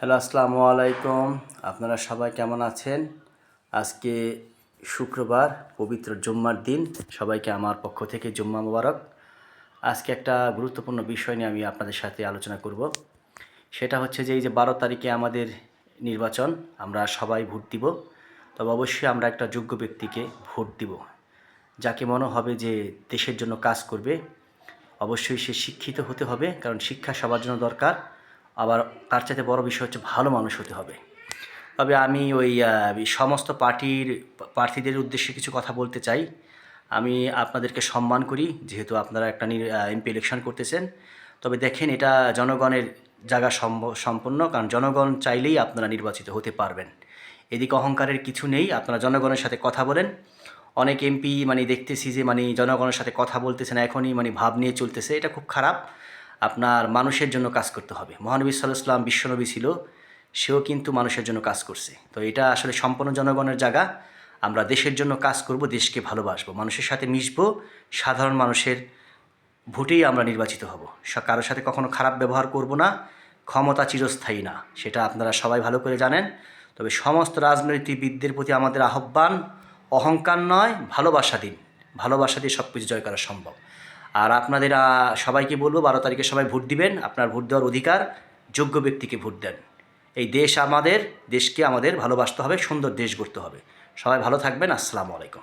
Hello, আসসালামু আলাইকুম। আপনারা সবাই কেমন আছেন? আজকে শুক্রবার, পবিত্র জুম্মার দিন। সবাইকে আমার পক্ষ থেকে জুম্মা মোবারক। আজকে একটা গুরুত্বপূর্ণ বিষয় নিয়ে আমি আপনাদের সাথে আলোচনা করব। সেটা হচ্ছে যে এই যে 12 তারিখে আমাদের নির্বাচন, আমরা সবাই ভোট দিব। তবে অবশ্যই আমরা একটা যোগ্য ব্যক্তিকে ভোট দিব, যাকে মনে হবে যে দেশের জন্য কাজ করবে। অবশ্যই সে শিক্ষিত হতে হবে, কারণ শিক্ষা সবার জন্য দরকার। আবার তার চাইতে বড় বিষয় হচ্ছে ভালো মানুষ হতে হবে। তবে আমি ওই সমস্ত প্রার্থীদের উদ্দেশ্যে কিছু কথা বলতে চাই। আমি আপনাদেরকে সম্মান করি, যেহেতু আপনারা একটা এমপি ইলেকশন করতেছেন। তবে দেখেন, এটা জনগণের জায়গা সম্পন্ন, কারণ জনগণ চাইলেই আপনারা নির্বাচিত হতে পারবেন। এদিকে অহংকারের কিছু নেই। আপনারা জনগণের সাথে কথা বলেন। অনেক এমপি দেখতেছি যে জনগণের সাথে কথা বলতেছে না, এখনই ভাব নিয়ে চলতেছে। এটা খুব খারাপ। আপনার মানুষের জন্য কাজ করতে হবে। মহানবী সাল্লাল্লাহু আলাইহি ওয়াসাল্লাম বিশ্বনবী ছিল, সেও কিন্তু মানুষের জন্য কাজ করছে। তো এটা আসলে সম্পূর্ণ জনগণের জায়গা। আমরা দেশের জন্য কাজ করব, দেশকে ভালোবাসবো, মানুষের সাথে মিশবো। সাধারণ মানুষের ভোটেই আমরা নির্বাচিত হব। কারোর সাথে কখনো খারাপ ব্যবহার করব না। ক্ষমতা চিরস্থায়ী না, সেটা আপনারা সবাই ভালো করে জানেন। তবে সমস্ত রাজনীতিবিদদের প্রতি আমাদের আহ্বান, অহংকার নয়, ভালোবাসা দিন। ভালোবাসা দিয়ে সব কিছু জয় করা সম্ভব। আর আপনাদের সবাইকে বলবো, 12 তারিখে সবাই ভোট দিবেন। আপনার ভোট দেওয়ার অধিকার, যোগ্য ব্যক্তিকে ভোট দেন। এই দেশ আমাদের, দেশকে আমাদের ভালোবাসতে হবে, সুন্দর দেশ গড়তে হবে। সবাই ভালো থাকবেন। আসসালামু আলাইকুম।